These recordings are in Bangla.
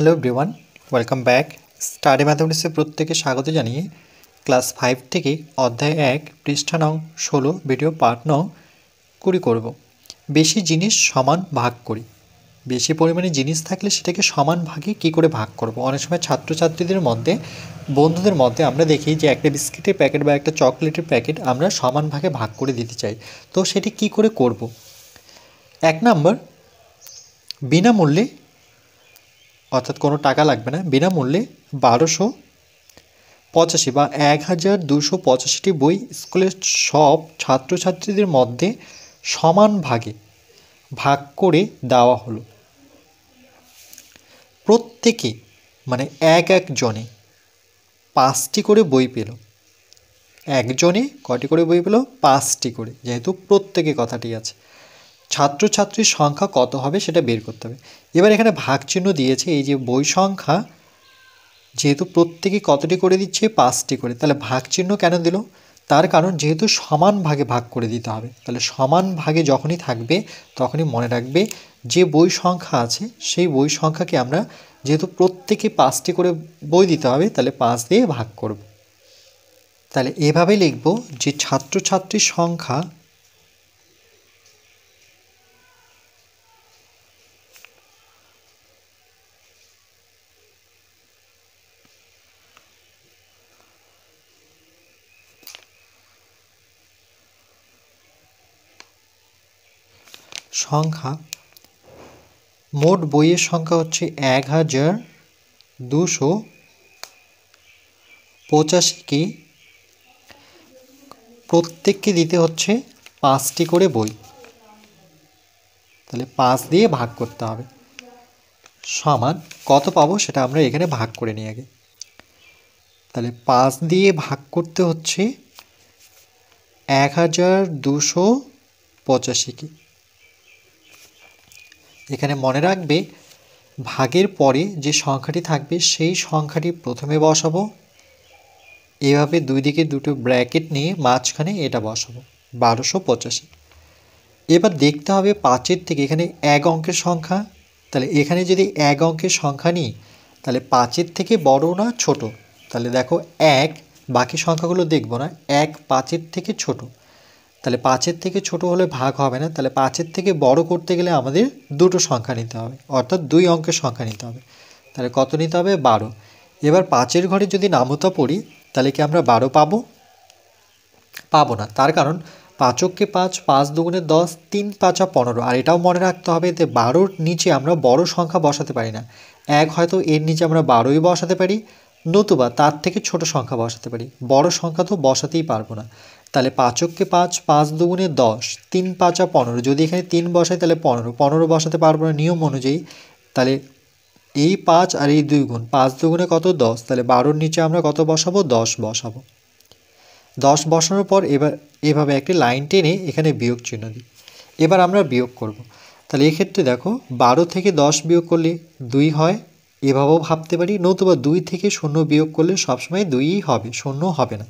Hello everyone, welcome back. Study ম্যাথমেটিক্সে প্রত্যেকে স্বাগত জানিয়ে ক্লাস 5 থেকে অধ্যায় 1 পৃষ্ঠা নং 16 ভিডিও পার্ট নং 20 করব। বেশি জিনিস সমান ভাগ করি। বেশি পরিমাণে জিনিস থাকলে সেটাকে সমান ভাগে কী করে ভাগ করব। অনেক সময় ছাত্রছাত্রীদের মধ্যে, বন্ধুদের মধ্যে আমরা দেখি যে একটা বিস্কিটের প্যাকেট বা একটা চকলেটের প্যাকেট আমরা সমান ভাগে ভাগ করে দিতে চাই। তো সেটি কী করে করব? 1 নম্বর, বিনামূল্যে, অর্থাৎ কোনো টাকা লাগবে না, বিনামূল্যে 1285 বা 1285টি বই স্কুলের সব ছাত্রছাত্রীদের মধ্যে সমান ভাগে ভাগ করে দেওয়া হলো। প্রত্যেকে মানে একজনে 5টি করে বই পেল। একজনে কয়টি করে বই পেল? 5টি করে, যেহেতু প্রত্যেকে কথাটি আছে। ছাত্রছাত্রীর সংখ্যা কত হবে সেটা বের করতে হবে। এবার এখানে ভাগ চিহ্ন দিয়েছে, এই যে বই সংখ্যা, যেহেতু প্রত্যেকে কতটি করে দিচ্ছে? 5টি করে, তাহলে ভাগ চিহ্ন কেন দিল? তার কারণ যেহেতু সমান ভাগে ভাগ করে দিতে হবে, তাহলে সমান ভাগে যখনই থাকবে তখনই মনে রাখবে যে বই সংখ্যা আছে সেই বই সংখ্যাকে আমরা, যেহেতু প্রত্যেকে 5টি করে বই দিতে হবে, তাহলে 5 দিয়ে ভাগ করব। তাহলে এভাবে লিখব যে ছাত্রছাত্রীর সংখ্যা মোট বইয়ের সংখ্যা হচ্ছে 1285কে প্রত্যেককে দিতে হচ্ছে 5টি করে বই, তাহলে 5 দিয়ে ভাগ করতে হবে। সমান কত পাবো সেটা আমরা এখানে ভাগ করে নিই আগে। তাহলে 5 দিয়ে ভাগ করতে হচ্ছে 1285কে। এখানে মনে রাখবে ভাগের পরে যে সংখ্যাটি থাকবে সেই সংখ্যাটি প্রথমে বসাবো, এভাবে দুই দিকে দুটো ব্র্যাকেট নিয়ে মাঝখানে এটা বসাবো, 1285। এবার দেখতে হবে 5-এর থেকে, এখানে 1 অঙ্কের সংখ্যা, তাহলে এখানে যদি 1 অঙ্কের সংখ্যা নিই তাহলে 5-এর থেকে বড় না ছোট? তাহলে দেখো 1, বাকি সংখ্যাগুলো দেখব না, 1 5-এর থেকে ছোট, তাহলে 5-এর থেকে ছোট হলে ভাগ হবে না, তাহলে 5-এর থেকে বড় করতে গেলে আমাদের দুটো সংখ্যা নিতে হবে, অর্থাৎ 2 অঙ্কের সংখ্যা নিতে হবে। তাহলে কত নিতে হবে? 12। এবার 5-এর ঘরে যদি নামতা পড়ি তাহলে কি আমরা 12 পাবো? পাবো না, তার কারণ 5-কে 5, 5 দুগুণে 10, 3 5 15। আর এটাও মনে রাখতে হবে যে 12-র নিচে আমরা বড় সংখ্যা বসাতে পারি না। 1 হয়তো এর নিচে আমরা 12ই বসাতে পারি, নতুবা তার থেকে ছোট সংখ্যা বসাতে পারি, বড় সংখ্যা তো বসাতেই পারবো না। তাহলে 5-কে 5, 5 দুগুণে 10, 3 5 15। যদি এখানে 3 বসাই তাহলে 15 বসাতে পারবো না নিয়ম অনুযায়ী। তাহলে এই 5 আর এই 2 গুণ, 5 দুগুণে কত? 10। তাহলে 12-র নিচে আমরা কত বসাবো? 10 বসাবো। 10 বসানোর পর এবার এভাবে একটি লাইন টেনে এখানে বিয়োগ চিহ্ন দিই। এবার আমরা বিয়োগ করব। তাহলে এক্ষেত্রে দেখো 12 থেকে 10 বিয়োগ করলে 2 হয়, এভাবেও ভাবতে পারি, নতুবা 2 থেকে 0 বিয়োগ করলে সবসময় 2ই হবে, 0 হবে না।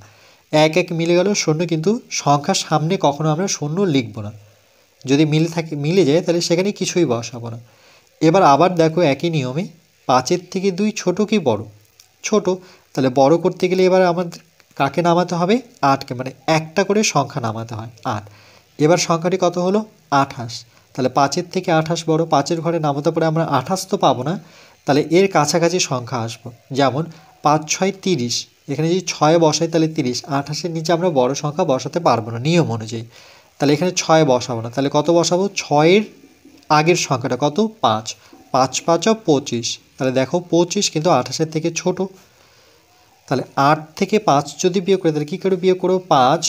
1 1 মিলে গেল 0, কিন্তু সংখ্যার সামনে কখনো আমরা 0 লিখব না। যদি মিলে যায় তাহলে সেখানে কিছুই বসাবো না। এবার আবার দেখো একই নিয়মে 5-এর থেকে 2 ছোট কি বড়? ছোট, তাহলে বড় করতে গেলে এবার আমাদের কাকে নামাতে হবে? 8কে, মানে একটা করে সংখ্যা নামাতে হয়, 8। এবার সংখ্যাটি কত হলো? 28। তাহলে 5-এর থেকে 28 বড়, 5-এর ঘরে নামাতে পরে আমরা 28 তো পাবো না, তাহলে এর কাছাকাছি সংখ্যা আসবো। যেমন 5 6 30, এখানে যদি 6 বসাই তাহলে 30, 28-এর নিচে আমরা বড় সংখ্যা বসাতে পারবো না নিয়ম অনুযায়ী, তাহলে এখানে 6 বসাবো না। তাহলে কত বসাবো? 6-এর আগের সংখ্যাটা কত? 5, 5 5 25। তাহলে দেখো 25 কিন্তু 28-এর থেকে ছোট। তাহলে 8 থেকে 5 যদি বিয়োগ করি তাহলে কী করে বিয়োগ করবো? 5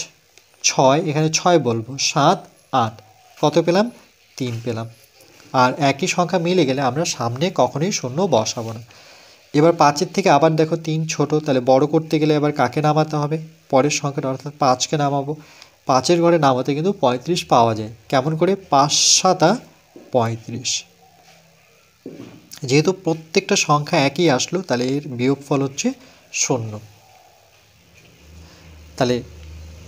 6, এখানে 6 বলবো, 7 8, কত পেলাম? 3 পেলাম। আর একই সংখ্যা মিলে গেলে আমরা সামনে কখনোই 0 বসাবো না। এবার 5-এর থেকে আবার দেখো 3 ছোট, তাহলে বড় করতে গেলে এবার কাকে নামাতে হবে? পরের সংখ্যাটা, অর্থাৎ 5কে নামাবো। 5-এর ঘরে নামাতে কিন্তু 35 পাওয়া যায়। কেমন করে? 5 7 35। যেহেতু প্রত্যেকটা সংখ্যা একই আসলো তাহলে এর বিয়োগফল হচ্ছে 0। তাহলে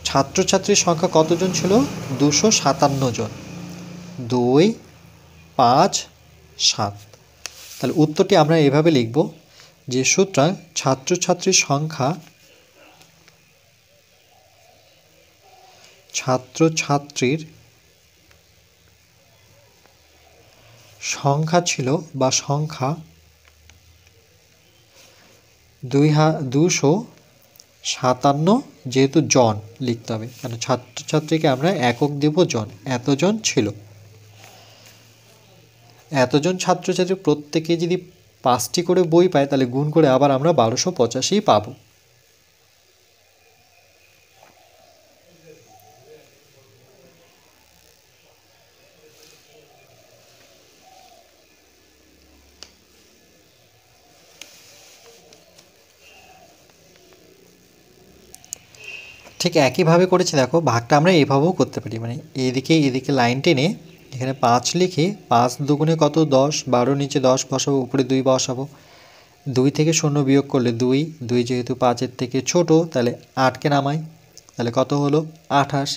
ছাত্রছাত্রীর সংখ্যা কতজন ছিল? 257 জন। 2 5 7। তাহলে উত্তরটি আমরা এভাবে লিখব যে সুতরাং ছাত্রছাত্রীর সংখ্যা ছাত্রছাত্রীর সংখ্যা ছিল বা সংখ্যা 257, যেহেতু জন লিখতে হবে কারণ ছাত্রছাত্রীকে আমরা একক দেব জন, এতজন ছিল। এতজন ছাত্রছাত্রী প্রত্যেকে যদি 5টি করে বই পায় তাহলে গুণ করে আবার আমরা 1285 পাবো। ঠিক একইভাবে করেছি দেখো, ভাগটা আমরা এভাবেও করতে পারি, মানে এদিকে লাইন টেনে এখানে 5 লিখে 5 দুগুণে কত 10, 12 নিচে 10 বসাবো, উপরে 2 বসাবো, 2 থেকে 0 বিয়োগ করলে 2 যেহেতু 5-এর থেকে ছোট তাহলে 8কে নামাই, তাহলে কত হলো 28,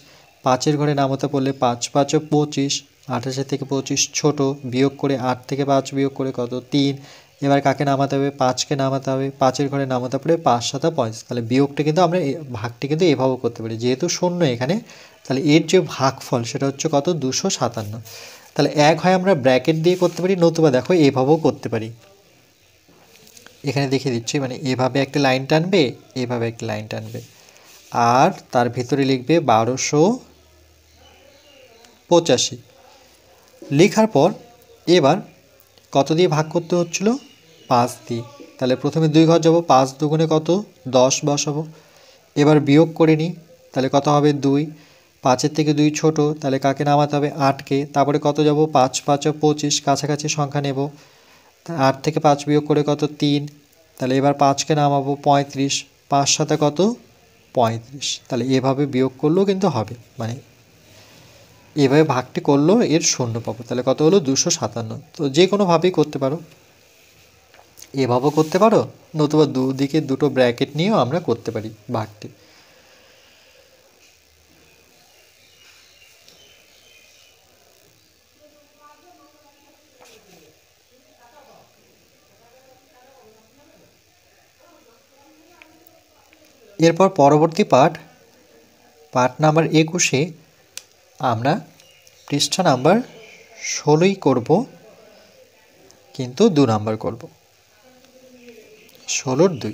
5-এর ঘরে নামাতে পড়লে 5 5 25, 28-এর থেকে 25 ছোট, বিয়োগ করে 8 থেকে 5 বিয়োগ করে কত 3, এবার কাকে নামাতে হবে 5কে নামাতে হবে, 5-এর ঘরে নামাতে পড়ে 5 7 35, তাহলে বিয়োগটা কিন্তু আমরা ভাগটি কিন্তু এভাবেও করতে পারি, যেহেতু 0 এখানে তাহলে এর যে ভাগফল সেটা হচ্ছে কত 257। তাহলে এক হয় আমরা ব্র্যাকেট দিয়ে করতে পারি, নতুবা দেখো এভাবেও করতে পারি। এখানে দেখিয়ে দিচ্ছি, মানে এভাবে একটা লাইন টানবে, এভাবে একটা লাইন টানবে, আর তার ভিতরে লিখবে 1285। লেখার পর এবার কত দিয়ে ভাগ করতে হচ্ছিল 5 দিয়ে, তাহলে প্রথমে 2 ঘর যাব, 5 দুগুণে কত 10 বসাবো, এবার বিয়োগ করে নিই, তাহলে কত হবে 2, 5-এর থেকে 2 ছোট, তাহলে কাকে নামাতে হবে 8কে, তারপরে কত যাব 5 5 25, কাছাকাছি সংখ্যা নেব, 8 থেকে 5 বিয়োগ করে কত 3, তাহলে এবার 5কে নামাবো 35, 5 7 কত 35, তাহলে এভাবে বিয়োগ করলেও কিন্তু হবে, মানে এভাবে ভাগটি করলেও এর শূন্য পাবো, তাহলে কত হলো 257। তো যে কোনোভাবেই করতে পারো, এভাবেও করতে পারো, নতুবা দুদিকে দুটো ব্র্যাকেট নিয়েও আমরা করতে পারি ভাগটি। এরপর পরবর্তী পার্ট নাম্বার 21-এ আমরা পৃষ্ঠা নাম্বার 16ই করব, কিন্তু 2 নাম্বার করব, 16-2।